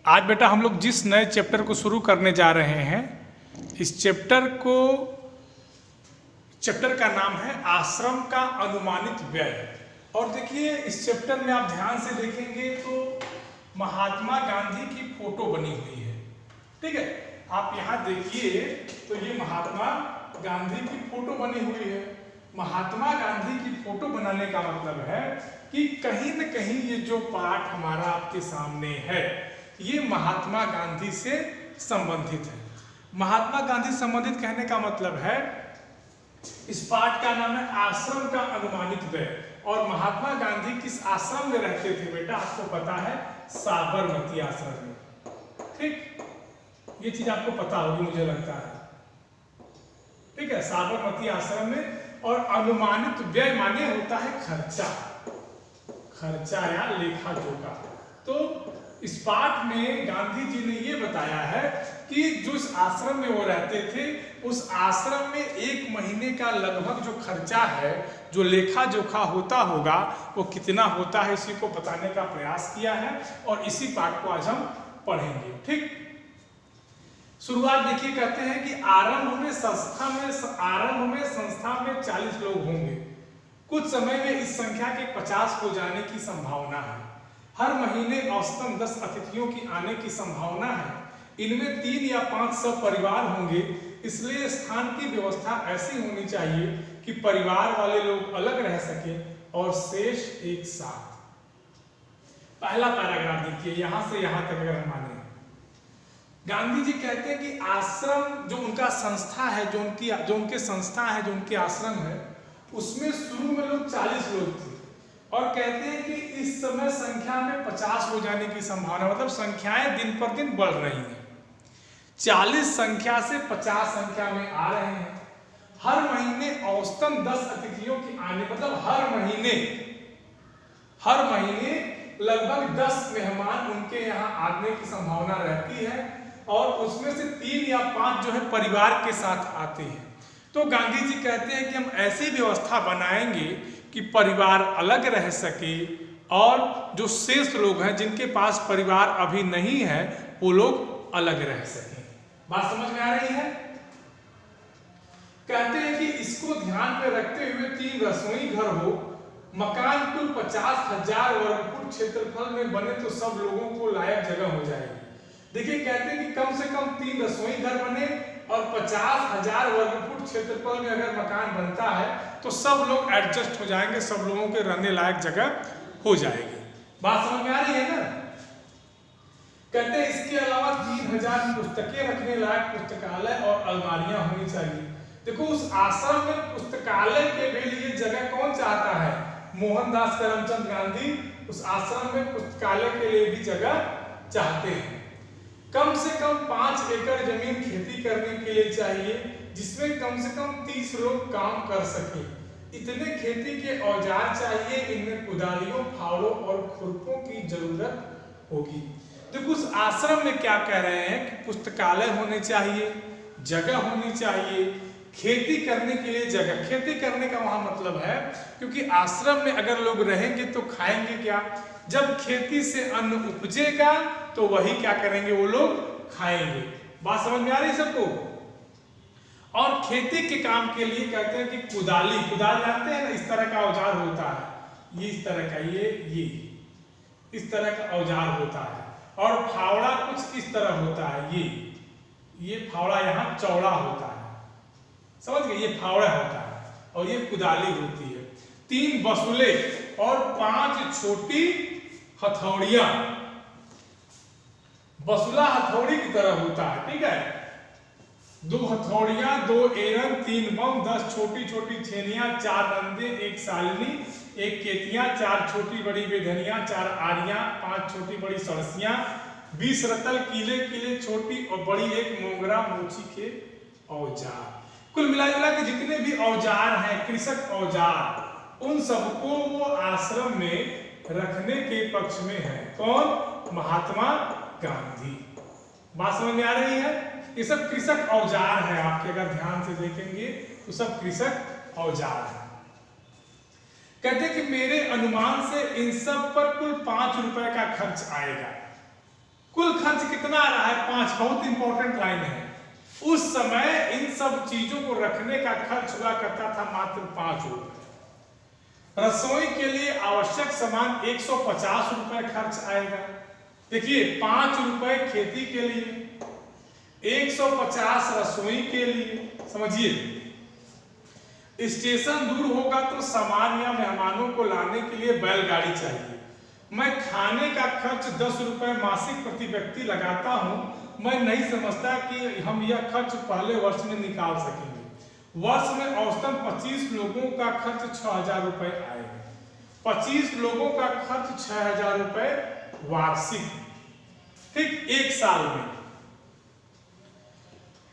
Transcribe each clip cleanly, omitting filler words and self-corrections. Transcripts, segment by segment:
आज बेटा हम लोग जिस नए चैप्टर को शुरू करने जा रहे हैं, इस चैप्टर का नाम है आश्रम का अनुमानित व्यय। और देखिए इस चैप्टर में आप ध्यान से देखेंगे तो महात्मा गांधी की फोटो बनी हुई है। ठीक है, आप यहाँ देखिए तो ये महात्मा गांधी की फोटो बनी हुई है। महात्मा गांधी की फोटो बनाने का मतलब है कि कहीं न कहीं ये जो पाठ हमारा आपके सामने है ये महात्मा गांधी से संबंधित है। महात्मा गांधी संबंधित कहने का मतलब है इस पाठ का नाम है आश्रम का अनुमानित व्यय। और महात्मा गांधी किस आश्रम में रहते थे बेटा, आपको पता है, साबरमती आश्रम में। ठीक, ये चीज आपको पता होगी मुझे लगता है। ठीक है, साबरमती आश्रम में। और अनुमानित व्यय माने होता है खर्चा या लेखा जोखा। तो इस पाठ में गांधी जी ने ये बताया है कि जो इस आश्रम में वो रहते थे उस आश्रम में एक महीने का लगभग जो खर्चा है, जो लेखा जोखा होता होगा, वो कितना होता है, इसी को बताने का प्रयास किया है और इसी पाठ को आज हम पढ़ेंगे। ठीक, शुरुआत देखिए, कहते हैं कि आरंभ में संस्था में 40 लोग होंगे। कुछ समय में इस संख्या के 50 हो जाने की संभावना है। हर महीने औसतन 10 अतिथियों की आने की संभावना है। इनमें 3 या 5 सब परिवार होंगे, इसलिए स्थान की व्यवस्था ऐसी होनी चाहिए कि परिवार वाले लोग अलग रह सके और शेष एक साथ। पहला पैराग्राफ देखिए, यहां से यहां तक अगर हम माने, गांधी जी कहते हैं कि आश्रम जो उनका संस्था है, जो उनके संस्था है, जो उनके आश्रम है, उसमें शुरू में लोग 40 लोग थे और कहते हैं कि इस समय संख्या में 50 हो जाने की संभावना, मतलब संख्याएं दिन पर दिन बढ़ रही हैं। 40 संख्या से 50 संख्या में आ रहे हैं। हर महीने औसतन 10 अतिथियों की आने, मतलब हर महीने लगभग 10 मेहमान उनके यहाँ आने की संभावना रहती है और उसमें से 3 या 5 जो है परिवार के साथ आते हैं। तो गांधी जी कहते हैं कि हम ऐसी व्यवस्था बनाएंगे कि परिवार अलग रह सके और जो शेष लोग हैं जिनके पास परिवार अभी नहीं है वो लोग अलग रह सकें। बात समझ में आ रही है? कहते हैं कि इसको ध्यान में रखते हुए 3 रसोई घर हो, मकान कुल 50,000 वर्ग फुट क्षेत्रफल में बने तो सब लोगों को लायक जगह हो जाएगी। देखिए, कहते हैं कि कम से कम 3 रसोई घर बने और 50,000 वर्ग फुट क्षेत्रफल में अगर मकान बनता है तो सब लोग एडजस्ट हो जाएंगे, सब लोगों के रहने लायक जगह हो जाएगी। बात समझ में आ रही है ना? कहते हैं इसके अलावा 3000 पुस्तकें रखने लायक पुस्तकालय और अलमारियां होनी चाहिए। देखो, उस आश्रम में पुस्तकालय के लिए जगह कौन चाहता है? मोहनदास करमचंद गांधी उस आश्रम में पुस्तकालय के लिए भी जगह चाहते हैं। कम से कम 5 एकड़ जमीन खेती करने के लिए चाहिए जिसमें कम से कम 30 लोग काम कर सके। इतने खेती के औजार चाहिए, इनमें कुदालियों, फावड़ों और खुरपों की जरूरत होगी। देखो, उस आश्रम में क्या कह रहे हैं कि पुस्तकालय होने चाहिए, जगह होनी चाहिए, खेती करने के लिए जगह। खेती करने का वहां मतलब है क्योंकि आश्रम में अगर लोग रहेंगे तो खाएंगे क्या? जब खेती से अन्न उपजेगा तो वही क्या करेंगे, वो लोग खाएंगे। बात समझ में आ रही है सबको? और खेती के काम के लिए कहते हैं कि कुदाल जानते हैं ना, इस तरह का औजार होता है, ये इस तरह का, ये इस तरह का औजार होता है। और फावड़ा कुछ इस तरह होता है, ये फावड़ा यहाँ चौड़ा होता है, समझ गए? ये फावड़ा होता है और ये कुदाली होती है। 3 बसुले और 5 छोटी हथौड़ियां, बसुला हथौड़ी की तरह होता है। ठीक है, 2 हथौड़ियां, 2 एरन, 3 बम, 10 छोटी छोटी छेनियां, 4 रंदे, 1 सालनी, 1 केतियां, 4 छोटी बड़ी बेधनियां, 4 आरियां, 5 छोटी बड़ी सरसियां, 20 रतल, कीले छोटी और बड़ी, 1 मोंगरा मोची के औजार। कुल मिला के जितने भी औजार हैं, कृषक औजार, उन सबको वो आश्रम में रखने के पक्ष में है। कौन? महात्मा गांधी। बात समझ में आ रही है? ये सब कृषक औजार है, आपके अगर ध्यान से देखेंगे तो सब कृषक औजार है। कहते कि मेरे अनुमान से इन सब पर कुल 5 रुपए का खर्च आएगा। कुल खर्च कितना आ रहा है 5, बहुत इंपॉर्टेंट लाइन है। उस समय इन सब चीजों को रखने का खर्च हुआ करता था मात्र 5 रुपए। रसोई के लिए आवश्यक सामान 150 रुपए खर्च आएगा। देखिए 5 रुपए खेती के लिए, 150 रसोई के लिए। समझिए स्टेशन दूर होगा तो सामान या मेहमानों को लाने के लिए बैलगाड़ी चाहिए। मैं खाने का खर्च 10 रुपए मासिक प्रति व्यक्ति लगाता हूं। मैं नहीं समझता कि हम यह खर्च पहले वर्ष में निकाल सकेंगे। वर्ष में औसतन 25 लोगों का खर्च 6000 रुपए आएगा। 25 लोगों का खर्च 6000 रुपए वार्षिक, ठीक, एक साल में।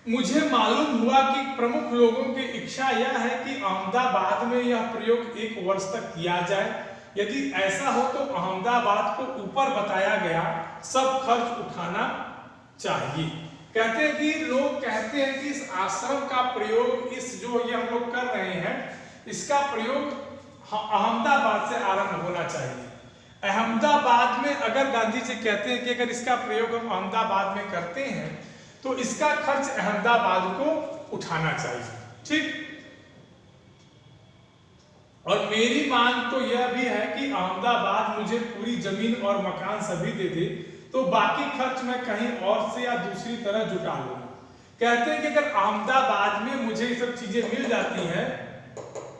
मुझे मालूम हुआ कि प्रमुख लोगों की इच्छा यह है कि अहमदाबाद में यह प्रयोग 1 वर्ष तक किया जाए। यदि ऐसा हो तो अहमदाबाद को ऊपर बताया गया सब खर्च उठाना चाहिए। कहते हैं कि लोग कहते हैं कि इस आश्रम का प्रयोग, इस जो ये हम लोग कर रहे हैं, इसका प्रयोग अहमदाबाद से आरंभ होना चाहिए। अहमदाबाद में अगर गांधी जी कहते हैं कि अगर इसका प्रयोग हम अहमदाबाद में करते हैं तो इसका खर्च अहमदाबाद को उठाना चाहिए, ठीक। और मेरी मांग तो यह भी है कि अहमदाबाद मुझे पूरी जमीन और मकान सभी दे दे, तो बाकी खर्च मैं कहीं और से या दूसरी तरह जुटा लूंगा। कहते हैं कि अगर अहमदाबाद में मुझे ये सब चीजें मिल जाती हैं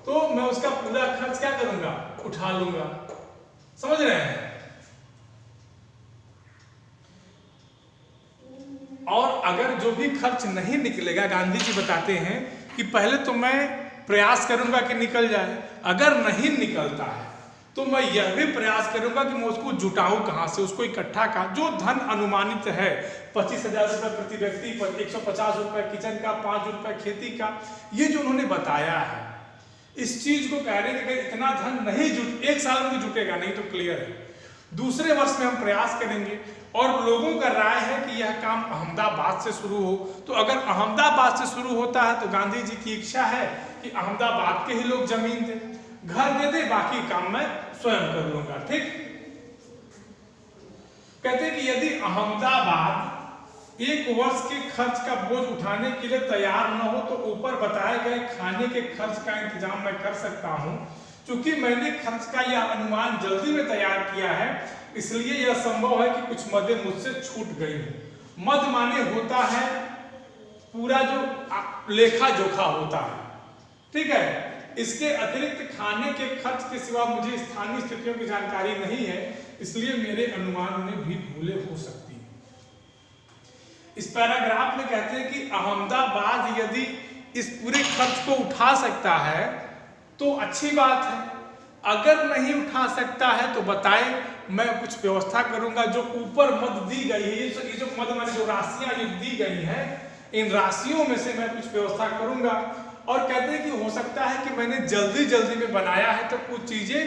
तो मैं उसका पूरा खर्च क्या करूंगा, उठा लूंगा। समझ रहे हैं? और अगर जो भी खर्च नहीं निकलेगा, गांधी जी बताते हैं कि पहले तो मैं प्रयास करूंगा कि निकल जाए। अगर नहीं निकलता है तो मैं यह भी प्रयास करूंगा कि मैं उसको जुटाऊं कहां से, उसको इकट्ठा का जो धन अनुमानित है 25,000 रुपए प्रति व्यक्ति पर, 150 रुपए किचन का, 5 रुपए खेती का, ये जो उन्होंने बताया है, इस चीज को कह रहे हैं कि अगर इतना धन नहीं जुट, 1 साल में जुटेगा नहीं तो क्लियर है दूसरे वर्ष में हम प्रयास करेंगे। और लोगों का राय है कि यह काम अहमदाबाद से शुरू हो। तो अगर अहमदाबाद से शुरू होता है तो गांधी जी की इच्छा है कि अहमदाबाद के ही लोग जमीन दे, घर दे दे, बाकी काम मैं स्वयं कर लूंगा, ठीक। कहते हैं कि यदि अहमदाबाद 1 वर्ष के खर्च का बोझ उठाने के लिए तैयार न हो तो ऊपर बताए गए खाने के खर्च का इंतजाम मैं कर सकता हूं। चूंकि मैंने खर्च का यह अनुमान जल्दी में तैयार किया है, इसलिए यह संभव है कि कुछ मदें मुझसे छूट गई हो। मद माने होता है पूरा जो लेखा जोखा होता है, ठीक है। इसके अतिरिक्त खाने के खर्च के सिवा मुझे स्थानीय स्थितियों की जानकारी नहीं है, इसलिए मेरे अनुमान में भी भूलें हो सकती हैं। इस पैराग्राफ में कहते हैं कि अहमदाबाद यदि इस पूरे खर्च को उठा सकता है तो अच्छी बात है, अगर नहीं उठा सकता है तो बताए, मैं कुछ व्यवस्था करूंगा। जो ऊपर मद दी गई है, ये जो मद माने जो राशियां दी गई हैं, इन राशियों में से मैं कुछ व्यवस्था करूंगा। और कहते हैं कि हो सकता है कि मैंने जल्दी जल्दी में बनाया है तो कुछ चीजें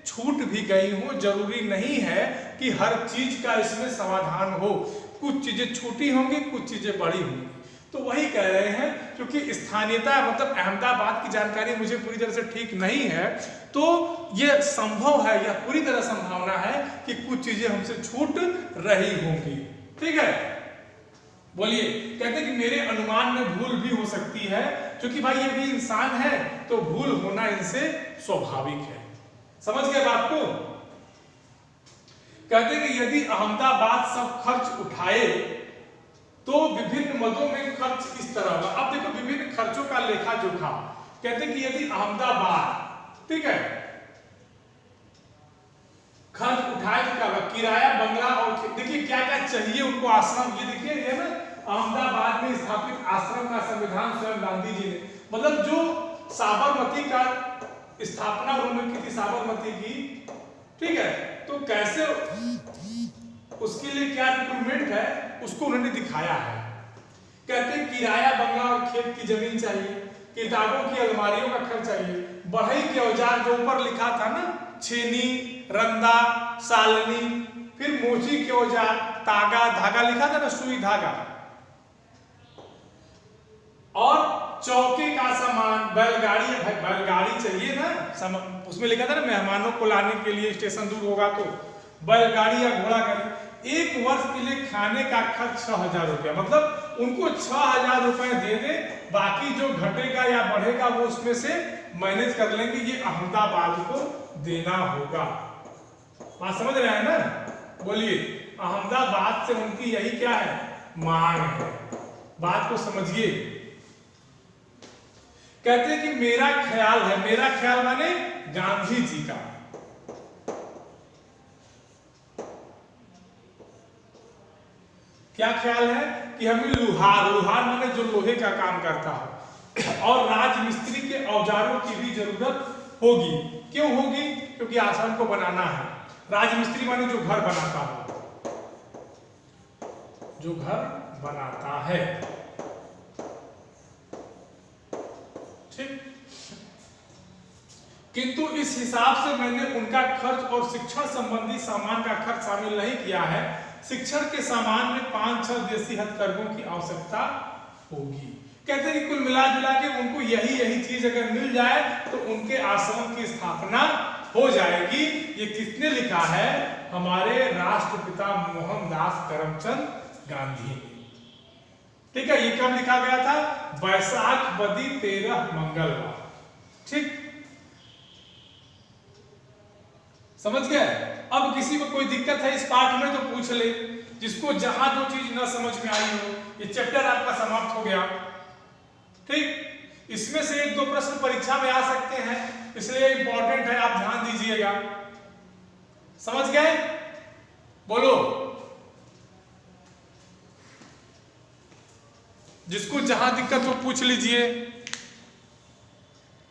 छूट भी गई हो। जरूरी नहीं है कि हर चीज का इसमें समाधान हो, कुछ चीजें छोटी होंगी, कुछ चीजें बड़ी होंगी। तो वही कह रहे हैं, क्योंकि स्थानीयता मतलब अहमदाबाद की जानकारी मुझे पूरी तरह से ठीक नहीं है, तो यह संभव है, यह पूरी तरह संभावना है कि कुछ चीजें हमसे छूट रही होंगी, ठीक है। बोलिए, कहते हैं कि मेरे अनुमान में भूल भी हो सकती है, क्योंकि भाई ये भी इंसान है तो भूल होना इनसे स्वाभाविक है। समझ गए बात को? कहते हैं कि यदि अहमदाबाद सब खर्च उठाए तो विभिन्न मदों में खर्च इस तरह होगा। अब देखो विभिन्न खर्चों का लेखा जोखा। कहते हैं कि यदि अहमदाबाद, ठीक है, खर्च उठाए तो क्या होगा, किराया, बंगला और देखिए क्या क्या चाहिए उनको, आश्रम, ये देखिए ये ना अहमदाबाद में स्थापित आश्रम का संविधान स्वयं गांधी जी ने, मतलब जो साबरमती का स्थापना उन्होंने की थी, साबरमती की, ठीक है, तो कैसे उसके लिए क्या रिक्वायरमेंट है उसको उन्होंने दिखाया है। कहते हैं किराया, बंगला और खेत की जमीन चाहिए, किताबों की अलमारियों का खर्च चाहिए, बढ़ई के औजार जो ऊपर लिखा था ना, छेनी, रंदा, सालनी, फिर मोची के औजार, तागा, धागा लिखा था ना, सुई धागा, और चौके का सामान, बैलगाड़ी, भाई बैलगाड़ी चाहिए ना, उसमें लिखा था ना मेहमानों को लाने के लिए स्टेशन दूर होगा तो बैलगाड़ी या घोड़ा गाड़ी। एक वर्ष के लिए खाने का खर्च 6,000 रुपया, मतलब उनको 6,000 रुपए दे दे, बाकी जो घटेगा या बढ़ेगा वो उसमें से मैनेज कर लेंगे, ये अहमदाबाद को देना होगा। बात समझ रहे हैं ना? बोलिए, अहमदाबाद से उनकी यही क्या है, मांग है। बात को समझिए। कहते हैं कि मेरा ख्याल है, मेरा ख्याल माने गांधी जी का, क्या ख्याल है कि हमें लुहार, लुहार माने जो लोहे का काम करता है, और राजमिस्त्री के औजारों की भी जरूरत होगी। क्यों होगी? क्योंकि आश्रम को बनाना है। राजमिस्त्री माने जो घर बनाता है, जो घर बनाता है, ठीक। किंतु इस हिसाब से मैंने उनका खर्च और शिक्षण संबंधी सामान का खर्च शामिल नहीं किया है। शिक्षण के सामान में 5-6 देसी हथकरघों की आवश्यकता होगी। कहते हैं कि कुल मिला जुला के उनको यही चीज अगर मिल जाए तो उनके आश्रम की स्थापना हो जाएगी। ये किसने लिखा है? हमारे राष्ट्रपिता मोहनदास करमचंद गांधी। ठीक है, ये कब लिखा गया था? बैसाख बदी 13 मंगलवार। ठीक, समझ गए? अब किसी को कोई दिक्कत है इस पाठ में तो पूछ ले, जिसको जहां जो चीज न समझ में आई हो। ये चैप्टर आपका समाप्त हो गया। ठीक, इसमें से 1-2 प्रश्न परीक्षा में आ सकते हैं, इसलिए इंपॉर्टेंट है, आप ध्यान दीजिएगा। समझ गए? बोलो, जिसको जहां दिक्कत हो पूछ लीजिए।